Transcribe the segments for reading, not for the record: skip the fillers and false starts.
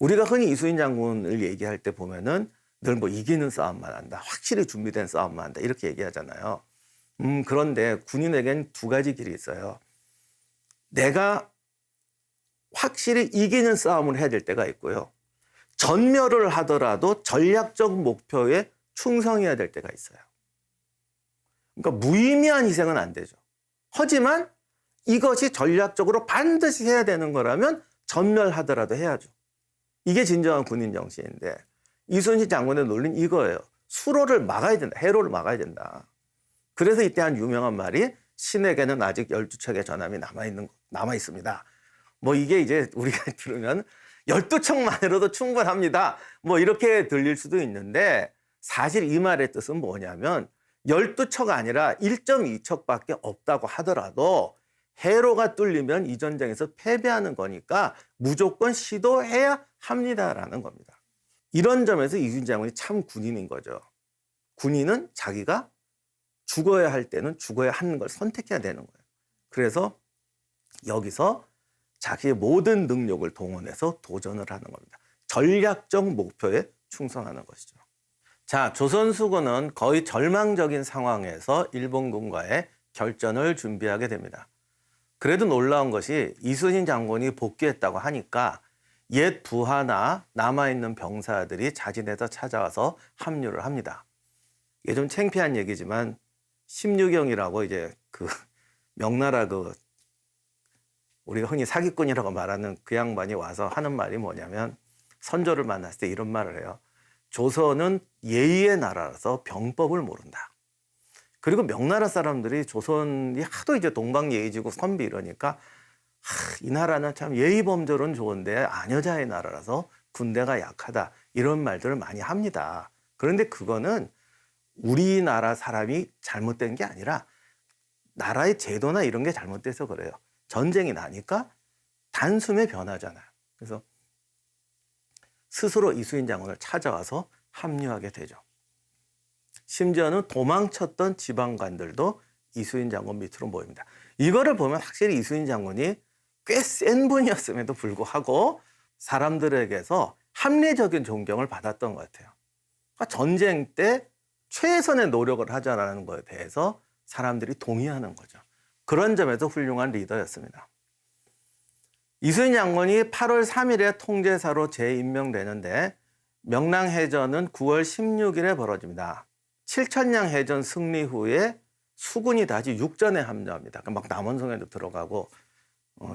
우리가 흔히 이수인 장군을 얘기할 때 보면은 늘 뭐 이기는 싸움만 한다. 확실히 준비된 싸움만 한다. 이렇게 얘기하잖아요. 그런데 군인에겐 두 가지 길이 있어요. 내가 확실히 이기는 싸움을 해야 될 때가 있고요. 전멸을 하더라도 전략적 목표에 충성해야 될 때가 있어요. 그러니까 무의미한 희생은 안 되죠. 하지만 이것이 전략적으로 반드시 해야 되는 거라면 전멸하더라도 해야죠. 이게 진정한 군인 정신인데 이순신 장군의 논리는 이거예요. 수로를 막아야 된다. 해로를 막아야 된다. 그래서 이때 한 유명한 말이 신에게는 아직 12척의 전함이 남아 있습니다. 뭐 이게 이제 우리가 들으면 12척만으로도 충분합니다. 뭐 이렇게 들릴 수도 있는데 사실 이 말의 뜻은 뭐냐면 12척 아니라 1.2척밖에 없다고 하더라도 해로가 뚫리면 이 전쟁에서 패배하는 거니까 무조건 시도해야 합니다라는 겁니다. 이런 점에서 이순신 장군이 참 군인인 거죠. 군인은 자기가 죽어야 할 때는 죽어야 하는 걸 선택해야 되는 거예요. 그래서 여기서 자기의 모든 능력을 동원해서 도전을 하는 겁니다. 전략적 목표에 충성하는 것이죠. 자, 조선 수군은 거의 절망적인 상황에서 일본군과의 결전을 준비하게 됩니다. 그래도 놀라운 것이 이순신 장군이 복귀했다고 하니까 옛 부하나 남아있는 병사들이 자진해서 찾아와서 합류를 합니다. 이게 좀 창피한 얘기지만 심유경이라고 이제 그 명나라 우리가 흔히 사기꾼이라고 말하는 그 양반이 와서 하는 말이 뭐냐면 선조를 만났을 때 이런 말을 해요. 조선은 예의의 나라라서 병법을 모른다. 그리고 명나라 사람들이 조선이 하도 이제 동방예의지고 선비 이러니까 이 나라는 참 예의범절은 좋은데 아녀자의 나라라서 군대가 약하다. 이런 말들을 많이 합니다. 그런데 그거는 우리나라 사람이 잘못된 게 아니라 나라의 제도나 이런 게 잘못돼서 그래요. 전쟁이 나니까 단숨에 변하잖아요. 그래서 스스로 이수인 장군을 찾아와서 합류하게 되죠. 심지어는 도망쳤던 지방관들도 이수인 장군 밑으로 모입니다. 이거를 보면 확실히 이수인 장군이 꽤 센 분이었음에도 불구하고 사람들에게서 합리적인 존경을 받았던 것 같아요. 그러니까 전쟁 때 최선의 노력을 하자라는 것에 대해서 사람들이 동의하는 거죠. 그런 점에서 훌륭한 리더였습니다. 이순신 장군이 8월 3일에 통제사로 재임명되는데 명랑해전은 9월 16일에 벌어집니다. 7천량 해전 승리 후에 수군이 다시 육전에 합류합니다. 막 남원성에도 들어가고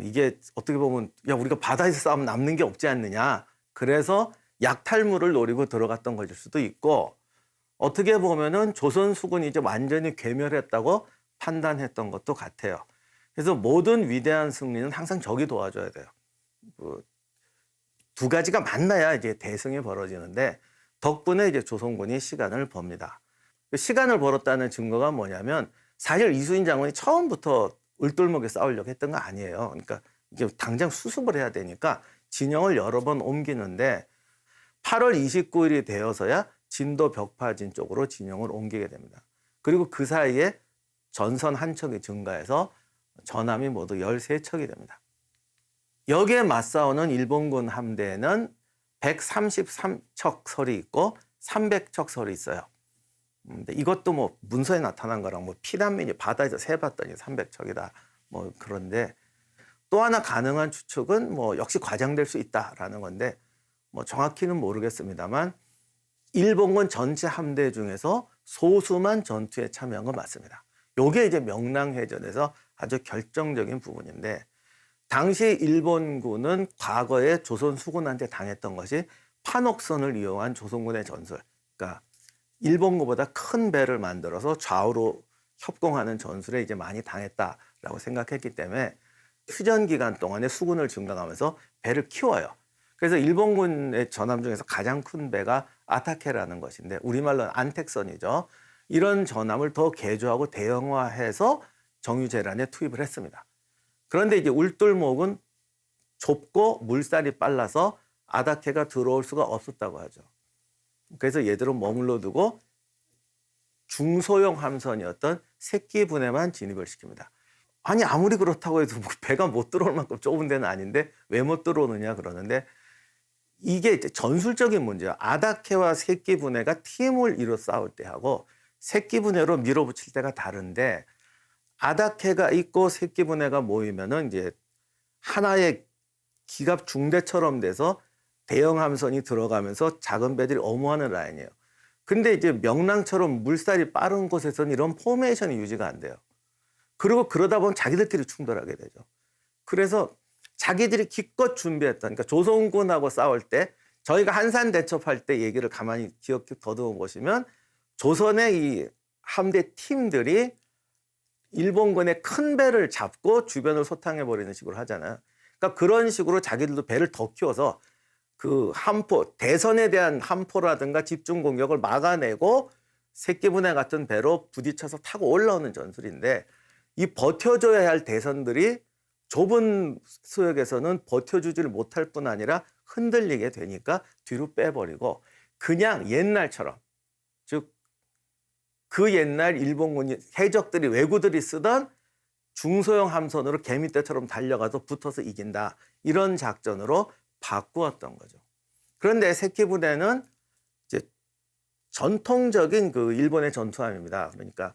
이게 어떻게 보면 야 우리가 바다에서 싸우면 남는 게 없지 않느냐. 그래서 약탈물을 노리고 들어갔던 것일 수도 있고 어떻게 보면은 조선 수군이 이제 완전히 괴멸했다고 판단했던 것도 같아요. 그래서 모든 위대한 승리는 항상 적이 도와줘야 돼요. 두 가지가 만나야 이제 대승이 벌어지는데 덕분에 이제 조선군이 시간을 법니다. 시간을 벌었다는 증거가 뭐냐면 사실 이수인 장군이 처음부터 을돌목에 싸우려고 했던 거 아니에요. 그러니까 이게 당장 수습을 해야 되니까 진영을 여러 번 옮기는데 8월 29일이 되어서야 진도 벽파진 쪽으로 진영을 옮기게 됩니다. 그리고 그 사이에 전선 한 척이 증가해서 전함이 모두 13척이 됩니다. 여기에 맞싸우는 일본군 함대에는 133척 설이 있고 300척 설이 있어요. 근데 이것도 뭐 문서에 나타난 거랑 뭐 피난민이 바다에서 세봤더니 300척이다. 뭐 그런데 또 하나 가능한 추측은 뭐 역시 과장될 수 있다라는 건데 뭐 정확히는 모르겠습니다만 일본군 전체 함대 중에서 소수만 전투에 참여한 건 맞습니다. 요게 이제 명랑해전에서 아주 결정적인 부분인데 당시 일본군은 과거에 조선 수군한테 당했던 것이 판옥선을 이용한 조선군의 전술. 그러니까 일본군보다 큰 배를 만들어서 좌우로 협공하는 전술에 이제 많이 당했다라고 생각했기 때문에 휴전 기간 동안에 수군을 증강하면서 배를 키워요. 그래서 일본군의 전함 중에서 가장 큰 배가 아타케라는 것인데 우리말로는 안택선이죠. 이런 전함을 더 개조하고 대형화해서 정유재란에 투입을 했습니다. 그런데 이제 울돌목은 좁고 물살이 빨라서 아타케가 들어올 수가 없었다고 하죠. 그래서 얘들은 머물러 두고 중소형 함선이었던 새끼분에만 진입을 시킵니다. 아니 아무리 그렇다고 해도 배가 못 들어올 만큼 좁은 데는 아닌데 왜 못 들어오느냐 그러는데 이게 이제 전술적인 문제야. 아다케와 새끼분해가 팀을 이뤄 싸울 때 하고 새끼분해로 밀어붙일 때가 다른데, 아다케가 있고 새끼분해가 모이면은 이제 하나의 기갑 중대처럼 돼서 대형 함선이 들어가면서 작은 배들이 엄호하는 라인이에요. 근데 이제 명랑처럼 물살이 빠른 곳에서는 이런 포메이션이 유지가 안 돼요. 그리고 그러다 보면 자기들끼리 충돌하게 되죠. 그래서 자기들이 기껏 준비했던, 그러니까 조선군하고 싸울 때 저희가 한산 대첩할 때 얘기를 가만히 기억 더듬어 보시면 조선의 이 함대 팀들이 일본군의 큰 배를 잡고 주변을 소탕해 버리는 식으로 하잖아요. 그러니까 그런 식으로 자기들도 배를 더 키워서 그 함포, 대선에 대한 함포라든가 집중 공격을 막아내고 새끼분해 같은 배로 부딪혀서 타고 올라오는 전술인데, 이 버텨줘야 할 대선들이 좁은 수역에서는 버텨주지를 못할 뿐 아니라 흔들리게 되니까 뒤로 빼버리고 그냥 옛날처럼, 즉 그 옛날 일본군이 해적들이 왜구들이 쓰던 중소형 함선으로 개미떼처럼 달려가서 붙어서 이긴다, 이런 작전으로 바꾸었던 거죠. 그런데 새끼부대는 이제 전통적인 그 일본의 전투함입니다. 그러니까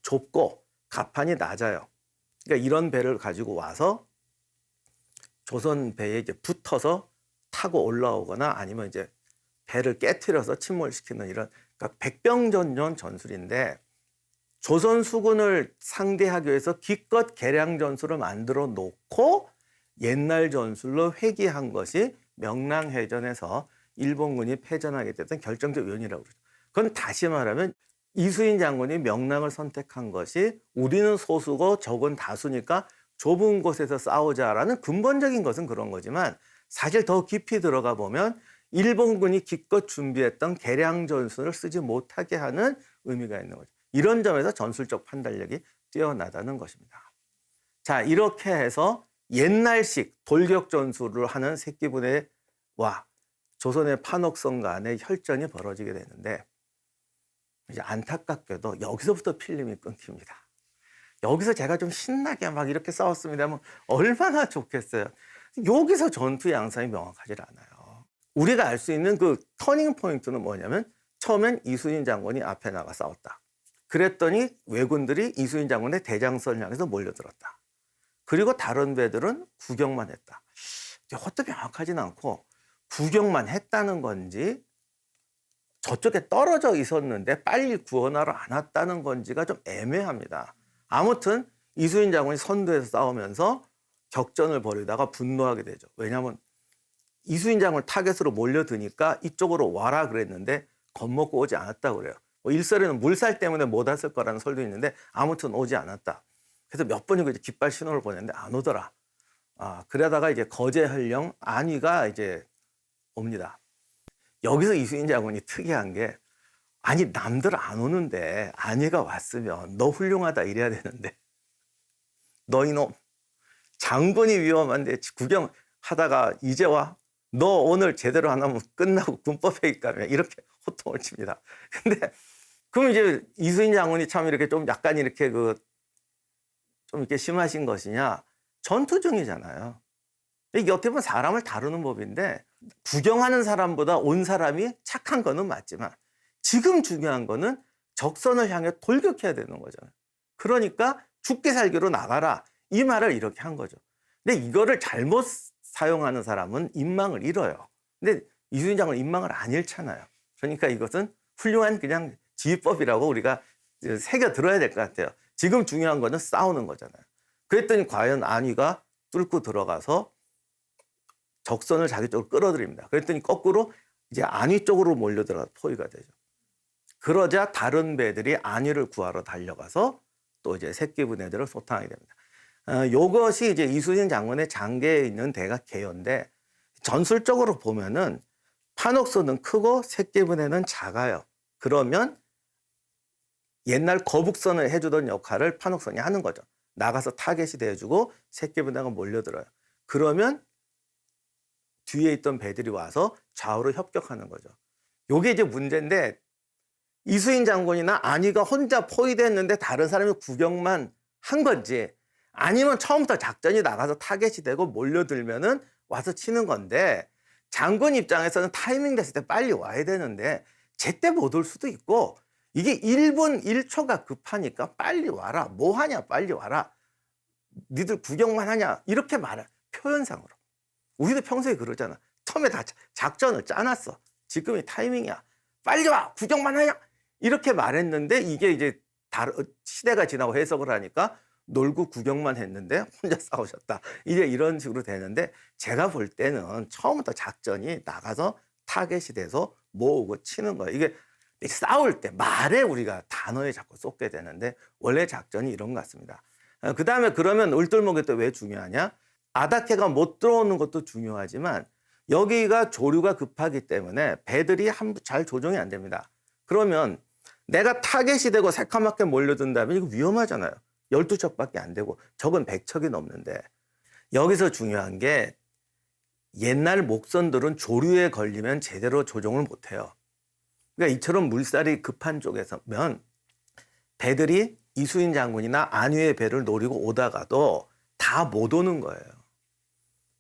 좁고 갑판이 낮아요. 그러니까 이런 배를 가지고 와서 조선 배에 이제 붙어서 타고 올라오거나 아니면 이제 배를 깨트려서 침몰시키는 이런, 그러니까 백병전전 전술인데, 조선 수군을 상대하기 위해서 기껏 개량 전술을 만들어 놓고 옛날 전술로 회귀한 것이 명랑해전에서 일본군이 패전하게 됐던 결정적 요인이라고 그러죠. 그건 다시 말하면 이수인 장군이 명랑을 선택한 것이 우리는 소수고 적은 다수니까 좁은 곳에서 싸우자라는 근본적인 것은 그런 거지만, 사실 더 깊이 들어가 보면 일본군이 기껏 준비했던 개량 전술을 쓰지 못하게 하는 의미가 있는 거죠. 이런 점에서 전술적 판단력이 뛰어나다는 것입니다. 자, 이렇게 해서 옛날식 돌격 전술을 하는 새끼부대와 조선의 판옥성 간의 혈전이 벌어지게 되는데, 이제 안타깝게도 여기서부터 필름이 끊깁니다. 여기서 제가 좀 신나게 막 이렇게 싸웠습니다면 얼마나 좋겠어요. 여기서 전투 양상이 명확하지 않아요. 우리가 알 수 있는 그 터닝 포인트는 뭐냐면, 처음엔 이수인 장군이 앞에 나가 싸웠다. 그랬더니 왜군들이 이수인 장군의 대장선을 향해서 몰려들었다. 그리고 다른 배들은 구경만 했다. 이것도 명확하진 않고, 구경만 했다는 건지 저쪽에 떨어져 있었는데 빨리 구원하러 안 왔다는 건지가 좀 애매합니다. 아무튼 이수인 장군이 선두에서 싸우면서 격전을 벌이다가 분노하게 되죠. 왜냐하면 이수인 장군 타겟으로 몰려드니까 이쪽으로 와라 그랬는데 겁먹고 오지 않았다고 그래요. 뭐 일설에는 물살 때문에 못 왔을 거라는 설도 있는데 아무튼 오지 않았다. 그래서 몇 번이고 이제 깃발 신호를 보냈는데 안 오더라. 그러다가 이제 거제현령 안위가 이제 옵니다. 여기서 이수인 장군이 특이한 게, 아니 남들 안 오는데 안위가 왔으면 너 훌륭하다 이래야 되는데, 너 이놈 장군이 위험한데 구경하다가 이제 와? 너 오늘 제대로 안 하면 끝나고 군법회의 가면, 이렇게 호통을 칩니다. 근데 그럼 이제 이수인 장군이 참 이렇게 좀 약간 이렇게 좀 이렇게 심하신 것이냐? 전투 중이잖아요. 이게 어떻게 보면 사람을 다루는 법인데, 구경하는 사람보다 온 사람이 착한 거는 맞지만 지금 중요한 거는 적선을 향해 돌격해야 되는 거잖아요. 그러니까 죽기 살기로 나가라, 이 말을 이렇게 한 거죠. 근데 이거를 잘못 사용하는 사람은 인망을 잃어요. 근데 이수인 장군은 인망을 안 잃잖아요. 그러니까 이것은 훌륭한 그냥 지휘법이라고 우리가 새겨 들어야 될 것 같아요. 지금 중요한 거는 싸우는 거잖아요. 그랬더니 과연 안위가 뚫고 들어가서 적선을 자기 쪽으로 끌어들입니다. 그랬더니 거꾸로 이제 안위 쪽으로 몰려들어가 포위가 되죠. 그러자 다른 배들이 안위를 구하러 달려가서 또 이제 새끼부대들을 소탕하게 됩니다. 이것이 이제 이수인 장군의 장계에 있는 대각 개요인데, 전술적으로 보면은 판옥선은 크고 새끼부대는 작아요. 그러면 옛날 거북선을 해주던 역할을 판옥선이 하는 거죠. 나가서 타겟이 돼주고 새끼부대가 몰려들어요. 그러면 뒤에 있던 배들이 와서 좌우로 협격하는 거죠. 요게 이제 문제인데, 이수인 장군이나 안위가 혼자 포위됐는데 다른 사람이 구경만 한 건지, 아니면 처음부터 작전이 나가서 타겟이 되고 몰려들면은 와서 치는 건데, 장군 입장에서는 타이밍 됐을 때 빨리 와야 되는데 제때 못 올 수도 있고 이게 1분 1초가 급하니까 빨리 와라. 뭐 하냐 빨리 와라. 니들 구경만 하냐 이렇게 말해. 표현상으로. 우리도 평소에 그러잖아. 처음에 다 작전을 짜놨어. 지금이 타이밍이야. 빨리 와. 구경만 하냐. 이렇게 말했는데 이게 이제 시대가 지나고 해석을 하니까 놀고 구경만 했는데 혼자 싸우셨다. 이제 이런 식으로 되는데 제가 볼 때는 처음부터 작전이 나가서 타겟이 돼서 모으고 치는 거예요. 이게 싸울 때 말에 우리가 단어에 자꾸 쏟게 되는데 원래 작전이 이런 것 같습니다. 그 다음에 그러면 울돌목이 또 왜 중요하냐? 아다케가 못 들어오는 것도 중요하지만 여기가 조류가 급하기 때문에 배들이 잘 조정이 안 됩니다. 그러면 내가 타겟이 되고 새카맣게 몰려든다면 이거 위험하잖아요. 12척밖에 안 되고 적은 100척이 넘는데 여기서 중요한 게 옛날 목선들은 조류에 걸리면 제대로 조종을 못해요. 그러니까 이처럼 물살이 급한 쪽에서면 배들이 이수인 장군이나 안위의 배를 노리고 오다가도 다 못 오는 거예요.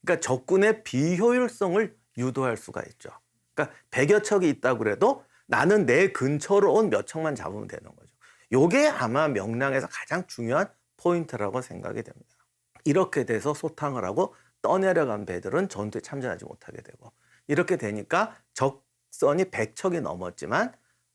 그러니까 적군의 비효율성을 유도할 수가 있죠. 그러니까 100여 척이 있다고 그래도 나는 내 근처로 온 몇 척만 잡으면 되는 거죠. 이게 아마 명량에서 가장 중요한 포인트라고 생각이 됩니다. 이렇게 돼서 소탕을 하고 떠내려간 배들은 전투에 참전하지 못하게 되고 이렇게 되니까 적선이 100척이 넘었지만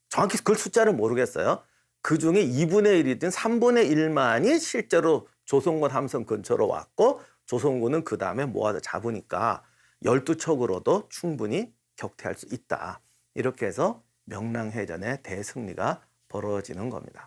정확히 그 숫자를 모르겠어요. 그중에 2분의 1이든 3분의 1만이 실제로 조선군 함성 근처로 왔고 조선군은 그 다음에 모아서 잡으니까 12척으로도 충분히 격퇴할 수 있다. 이렇게 해서 명랑해전의 대승리가 벌어지는 겁니다.